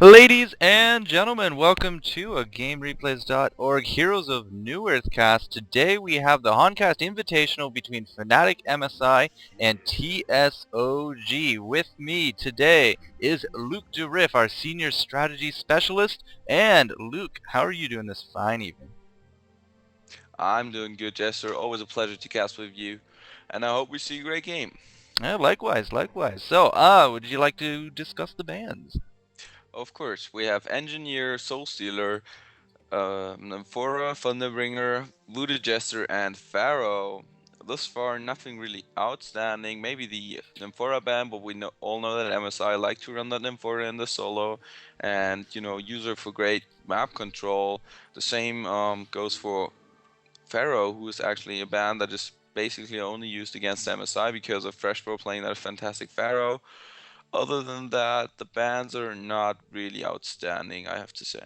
Ladies and gentlemen, welcome to a GameReplays.org Heroes of New Earth cast. Today we have the HonCast Invitational between FnaticMSI and TSoG. With me today is LukDeRiff, our Senior Strategy Specialist. And Luke, how are you doing this fine evening? I'm doing good, Jester. Always a pleasure to cast with you, and I hope we see a great game. Likewise, likewise. So, would you like to discuss the bans? Of course, we have Engineer, Soul Stealer, Nymphora, Thunderbringer, LukDeRiff, and Pharaoh. Thus far, nothing really outstanding. Maybe the Nymphora ban, but we all know that MSI like to run that Nymphora in the solo, and use her for great map control. The same goes for Pharaoh, who is actually a ban that is basically only used against MSI because of FreshPro playing that fantastic Pharaoh. Other than that, the bans are not really outstanding, I have to say.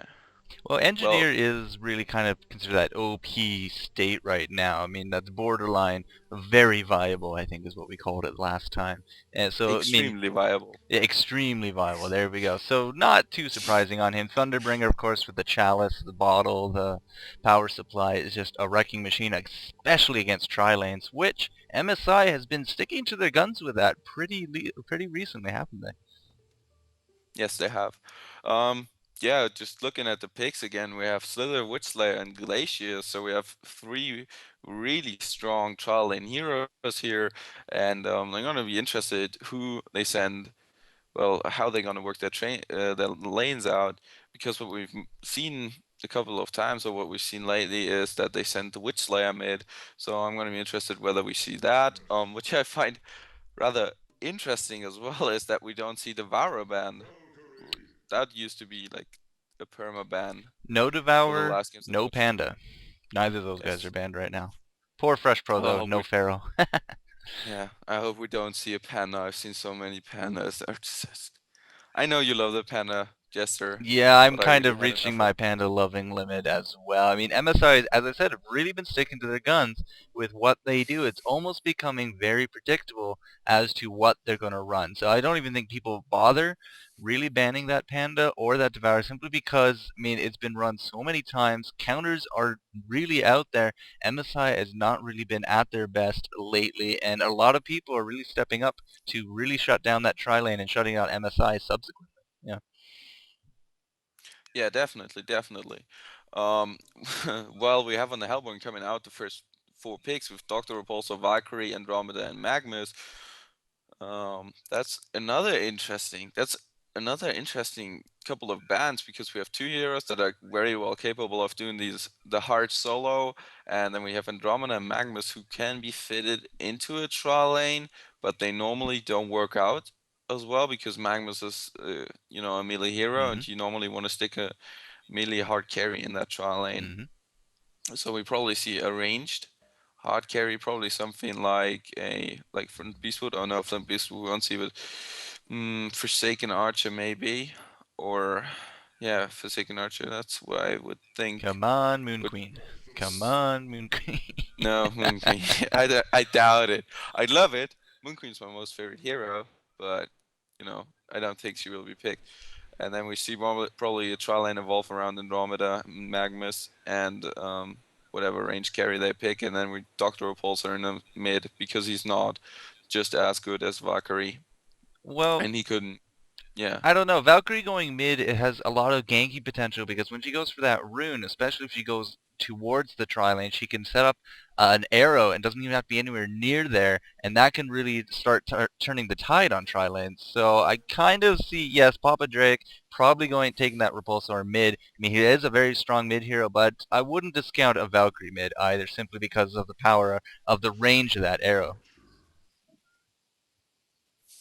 Well, Well, Engineer is really kind of considered that OP state right now. I mean, that's borderline very viable, I think is what we called it last time. And so, I mean, extremely viable. yeah, extremely viable. There we go. So not too surprising on him. Thunderbringer, of course, with the chalice, the bottle, the power supply is just a wrecking machine, especially against tri-lanes, which MSI has been sticking to their guns with that pretty recently, haven't they? Yes, they have. Um, yeah, just looking at the picks again, we have Slither, Witchslayer, and Glacier. So we have three really strong trial lane heroes here, and I'm gonna be interested who they send. Well, how they're gonna work their lanes out, because what we've seen a couple of times, or what we've seen lately, is that they send the Witch Slayer mid. So I'm gonna be interested whether we see that. Which I find rather interesting as well is that we don't see the Vara ban. That used to be like a perma ban No for the Devourer, last games that no we've seen. Panda. Neither of those guys are Yes. banned right now. Poor Fresh Pro Well, I though, hope no we Pharaoh. yeah, I hope we don't see a panda. I've seen so many pandas. They're just I know you love the panda, Jester, Yeah, I'm but I kind really of had reaching enough of my it. panda loving limit as well. I mean, MSI, as I said, have really been sticking to their guns with what they do. It's almost becoming very predictable as to what they're going to run. So I don't even think people bother really banning that panda or that devour simply because, I mean, it's been run so many times. Counters are really out there. MSI has not really been at their best lately, and a lot of people are really stepping up to really shut down that tri lane and shutting out MSI subsequently. Yeah. Yeah, definitely, definitely. Um, well, we have on the Hellborn coming out the first four picks with Doctor Repulsor, Valkyrie, Andromeda, and Magnus. That's another interesting couple of bands, because we have two heroes that are very well capable of doing the hard solo, and then we have Andromeda and Magnus who can be fitted into a trial lane, but they normally don't work out as well because Magnus is a melee hero, Mm-hmm. and you normally want to stick a melee hard carry in that trial lane. Mm-hmm. So we probably see a ranged hard carry, probably something like a Flint Beastwood. Oh no, Flint Beastwood we won't see, but Forsaken Archer maybe, or yeah, Forsaken Archer. That's what I would think. Come on, Moon But Queen. Come on, Moon Queen. no, Moon Queen. I doubt it. I love it. Moon Queen's my most favorite hero, but I don't think she will be picked. And then we see probably a trial lane evolve around Andromeda, Magnus, and whatever range carry they pick, and then we Doctor Repulsor in the mid because he's not just as good as Valkyrie, Well, and he couldn't. Yeah, I don't know. Valkyrie going mid, it has a lot of ganky potential because when she goes for that rune, especially if she goes towards the tri lane, she can set up an arrow and doesn't even have to be anywhere near there, and that can really start turning the tide on tri lanes. So I kind of see, yes, Papa Drake probably going taking that Repulsor mid. I mean, he is a very strong mid hero, but I wouldn't discount a Valkyrie mid either, simply because of the power of the range of that arrow.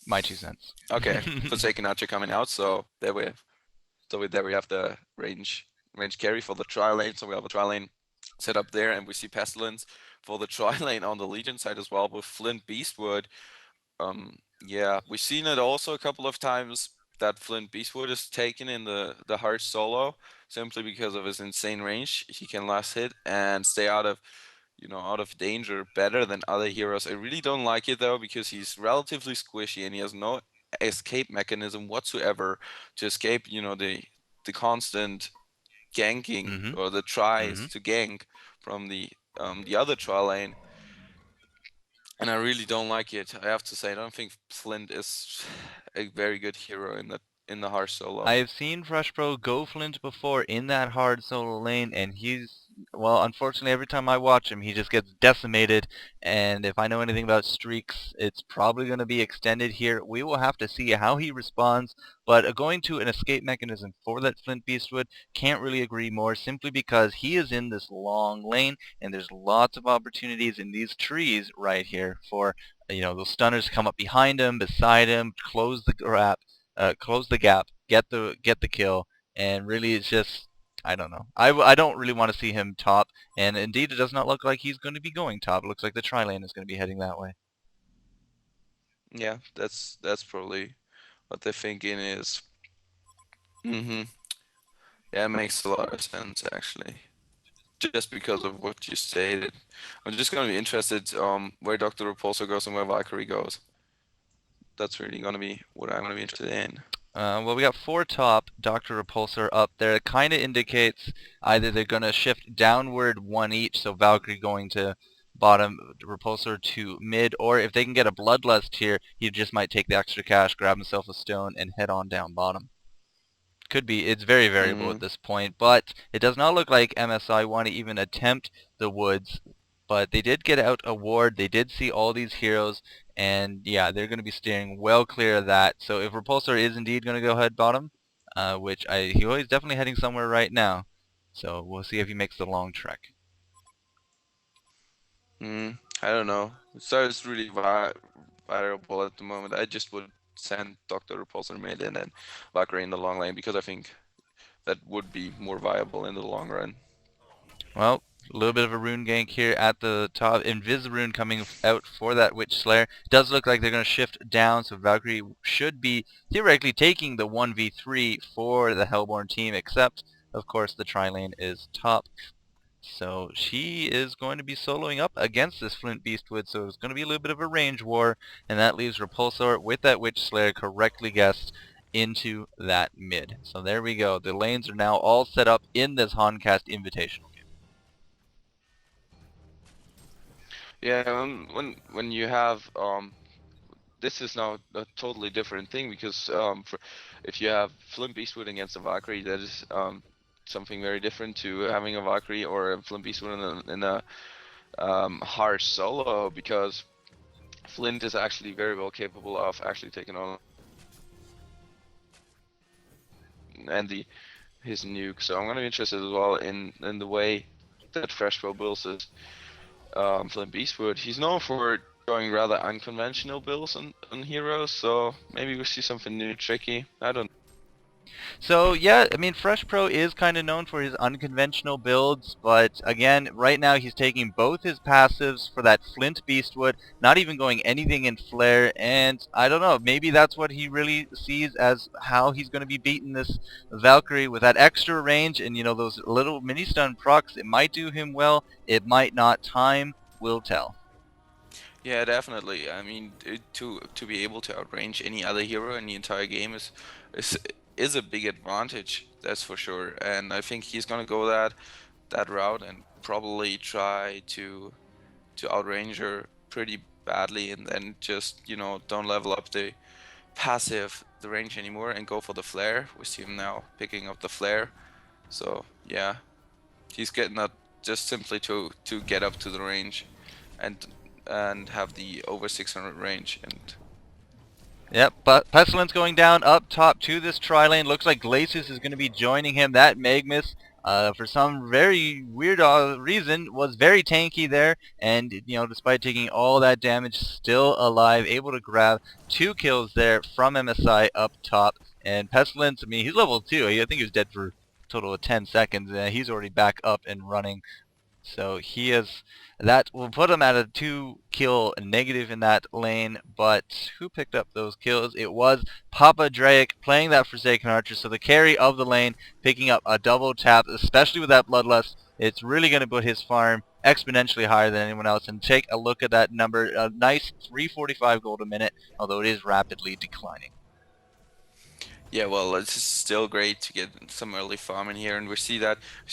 My 2 cents. okay. Forsaken Archer coming out, so there we have the range carry for the tri lane. So we have a tri lane set up there, and we see Pestilence for the tri lane on the Legion side as well with Flint Beastwood. Yeah, we've seen it also a couple of times that Flint Beastwood is taken in the hard solo simply because of his insane range. He can last hit and stay out of danger better than other heroes. I really don't like it though because he's relatively squishy and he has no escape mechanism whatsoever to escape, the constant ganking Mm-hmm. or the Mm-hmm. tries to gank from the other tri lane. And I really don't like it. I have to say, I don't think Flint is a very good hero in the harsh solo. I have seen FreshPro go Flint before in that hard solo lane, and well, unfortunately, every time I watch him, he just gets decimated, and if I know anything about streaks, it's probably going to be extended here. We will have to see how he responds, but going to an escape mechanism for that Flint Beastwood, can't really agree more, simply because he is in this long lane, and there's lots of opportunities in these trees right here for, those stunners to come up behind him, beside him, close the gap, get the kill, and really it's just, I don't know. I don't really want to see him top, and indeed it does not look like he's going to be going top. It looks like the tri lane is going to be heading that way. Yeah, that's probably what they're thinking is. Hmm. Yeah, it makes a lot of sense actually. Just because of what you stated. I'm just gonna be interested where Dr. Repulsor goes and where Valkyrie goes. That's really gonna be what I'm gonna be interested in. Well, we got four top, Dr. Repulsor up there. It kind of indicates either they're going to shift downward one each, so Valkyrie going to bottom, Repulsor to mid, or if they can get a Bloodlust here, he just might take the extra cash, grab himself a stone, and head on down bottom. Could be. It's very variable at Mm, this point, but it does not look like MSI want to even attempt the woods. But they did get out a ward. They did see all these heroes, and yeah, they're going to be steering well clear of that. So if Repulsor is indeed going to go head bottom, which he's definitely heading somewhere right now. So we'll see if he makes the long trek. I don't know. So it's really variable at the moment. I just would send Dr. Repulsor mid and then Valkyrie in the long lane because I think that would be more viable in the long run. Well, a little bit of a rune gank here at the top. Rune coming out for that Witch Slayer. Does look like they're going to shift down, so Valkyrie should be theoretically taking the 1v3 for the Hellborn team, except, of course, the tri-lane is top. So she is going to be soloing up against this Flint Beastwood, so it's going to be a little bit of a range war, and that leaves Repulsor with that Witch Slayer correctly guessed into that mid. So there we go. The lanes are now all set up in this HonCast Invitational. Yeah, when you have this is now a totally different thing because if you have Flint Beastwood against a Valkyrie, that is something very different to having a Valkyrie or a Flint Beastwood in a harsh solo because Flint is actually very well capable of actually taking on Andy his nuke. So I'm gonna be interested as well in the way that Freshwell builds his Flint Beastwood. He's known for going rather unconventional builds on heroes, so maybe we see something new, tricky. I don't. So yeah, I mean Fresh Pro is kind of known for his unconventional builds, but again, right now he's taking both his passives for that Flint Beastwood, not even going anything in Flare, and I don't know, maybe that's what he really sees as how he's going to be beating this Valkyrie with that extra range and those little mini stun procs. It might do him well, it might not. Time will tell. Yeah, definitely. I mean, to be able to outrange any other hero in the entire game is is a big advantage. That's for sure. And I think he's gonna go that route and probably try to outrange her pretty badly, and then just don't level up the range anymore and go for the flare. We see him now picking up the flare. So yeah, he's getting that just simply to get up to the range and have the over 600 range. And Yep, but Pestilence going down up top to this tri-lane. Looks like Glacius is going to be joining him. That Magmus, for some very weird reason, was very tanky there. And, despite taking all that damage, still alive. Able to grab 2 kills there from MSI up top. And Pestilence, I mean, he's level 2. I think he was dead for a total of 10 seconds. And he's already back up and running. So that will put him at a 2-kill negative in that lane, but who picked up those kills? It was Papa Drake playing that Forsaken Archer, so the carry of the lane, picking up a double tap, especially with that Bloodlust. It's really going to put his farm exponentially higher than anyone else, and take a look at that number, a nice 345 gold a minute, although it is rapidly declining. Yeah, well, it's still great to get some early farm in here, and we see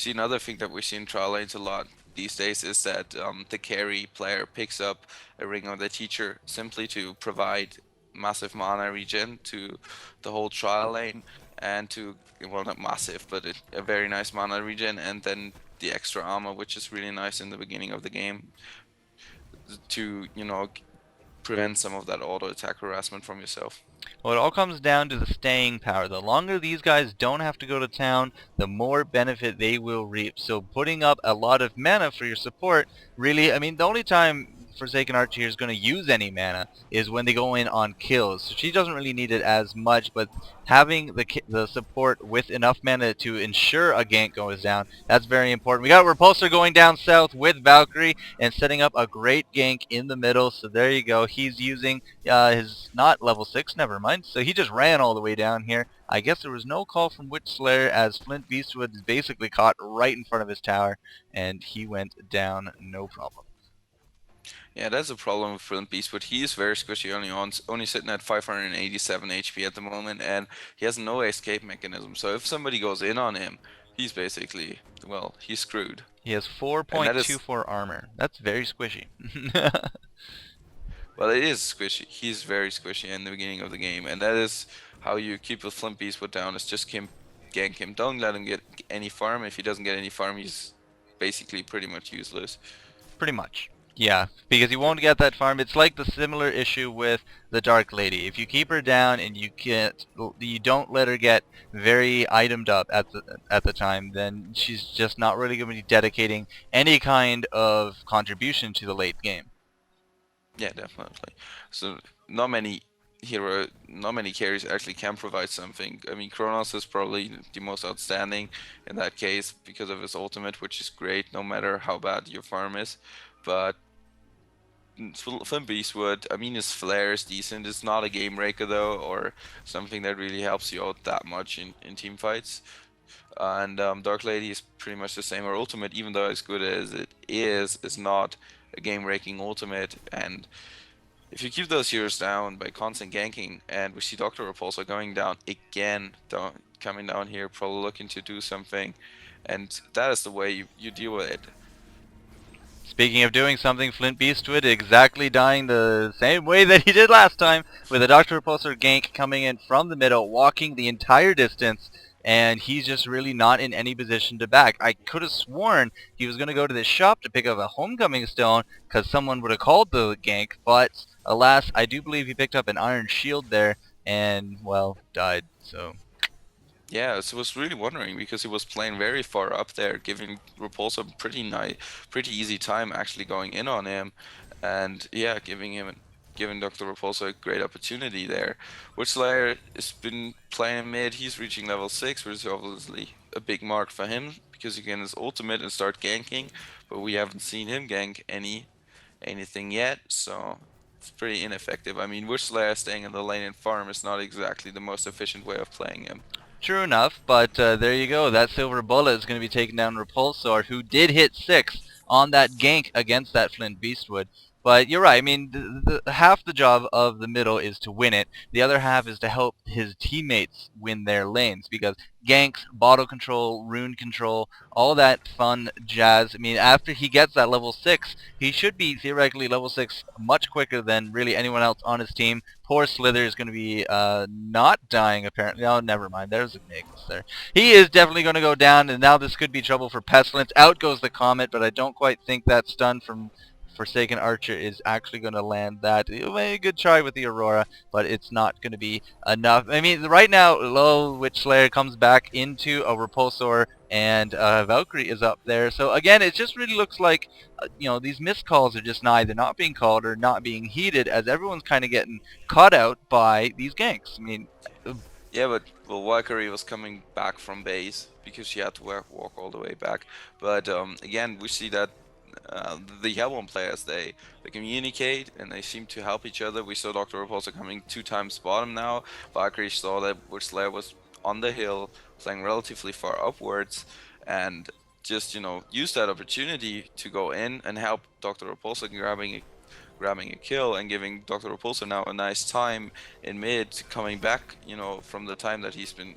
another thing that we see in trial lanes a lot these days is that the carry player picks up a Ring of the Teacher simply to provide massive mana regen to the whole trial lane, and to, well, not massive, but a very nice mana regen, and then the extra armor, which is really nice in the beginning of the game to, prevent some of that auto attack harassment from yourself. Well, it all comes down to the staying power. The longer these guys don't have to go to town, the more benefit they will reap. So putting up a lot of mana for your support, really, I mean, the only time Forsaken Archer is going to use any mana is when they go in on kills. So she doesn't really need it as much, but having the support with enough mana to ensure a gank goes down, that's very important. We got Repulsor going down south with Valkyrie and setting up a great gank in the middle. So there you go. He's using his not level 6, never mind. So he just ran all the way down here. I guess there was no call from Witch Slayer as Flint Beastwood is basically caught right in front of his tower, and he went down no problem. Yeah, that's a problem with Flint Beast, but he is very squishy only sitting at 587 HP at the moment, and he has no escape mechanism. So if somebody goes in on him, he's basically, well, he's screwed. He has And that is, 4.24 armor. That's very squishy. well, it is squishy. He's very squishy in the beginning of the game, and that is how you keep the Flint Beastwood down, is just gank him. Don't let him get any farm. If he doesn't get any farm, he's basically pretty much useless. Pretty much. Yeah, because you won't get that farm. It's like the similar issue with the Dark Lady. If you keep her down and you don't let her get very itemed up at the time, then she's just not really going to be dedicating any kind of contribution to the late game. Yeah, definitely. So not many carries actually can provide something. I mean, Kronos is probably the most outstanding in that case because of his ultimate, which is great no matter how bad your farm is. But Flint Beastwood, I mean, his flare is decent. It's not a game breaker though, or something that really helps you out that much in team fights. And Dark Lady is pretty much the same. Her ultimate, even though as good as it is not a game-breaking ultimate. And if you keep those heroes down by constant ganking, and we see Dr. Repulsor going down again, coming down here, probably looking to do something, and that is the way you deal with it. Speaking of doing something, Flint Beastwood exactly dying the same way that he did last time, with a Dr. Repulsor gank coming in from the middle, walking the entire distance, and he's just really not in any position to back. I could have sworn he was going to go to this shop to pick up a homecoming stone, because someone would have called the gank, but alas, I do believe he picked up an iron shield there, and, well, died, so... Yeah, so I was really wondering because he was playing very far up there, giving Repulsor a pretty easy time actually going in on him, and yeah, giving Dr. Repulsor a great opportunity there. Witchslayer has been playing mid. He's reaching level 6, which is obviously a big mark for him because he can his ultimate and start ganking, but we haven't seen him gank anything yet, so it's pretty ineffective. I mean, Witchslayer staying in the lane and farm is not exactly the most efficient way of playing him. True enough, but there you go. That silver bullet is going to be taking down Repulsor, who did hit 6 on that gank against that Flint Beastwood. But you're right. I mean, half the job of the middle is to win it. The other half is to help his teammates win their lanes, because ganks, bottle control, rune control, all that fun jazz. I mean, after he gets that level 6, he should be theoretically level 6 much quicker than really anyone else on his team. Poor Slither is going to be not dying, apparently. Oh, never mind. There's a Magus there. He is definitely going to go down, and now this could be trouble for Pestilence. Out goes the Comet, but I don't quite think that stun from Forsaken Archer is actually going to land that. A good try with the Aurora, but it's not going to be enough. I mean, right now, Low Witch Slayer comes back into a Repulsor, and Valkyrie is up there. So again, it just really looks like, these missed calls are just either not being called or not being heeded, as everyone's kind of getting caught out by these ganks. I mean, Yeah, but well, Valkyrie was coming back from base because she had to walk all the way back. But again, we see that the Hellborn players they communicate and they seem to help each other. We saw Dr. Repulsor coming 2 times bottom now. Valkyrie saw that Witchslayer was on the hill, playing relatively far upwards, and just used that opportunity to go in and help Dr. Repulsor, grabbing a kill and giving Dr. Repulsor now a nice time in mid, coming back, you know, from the time that he's been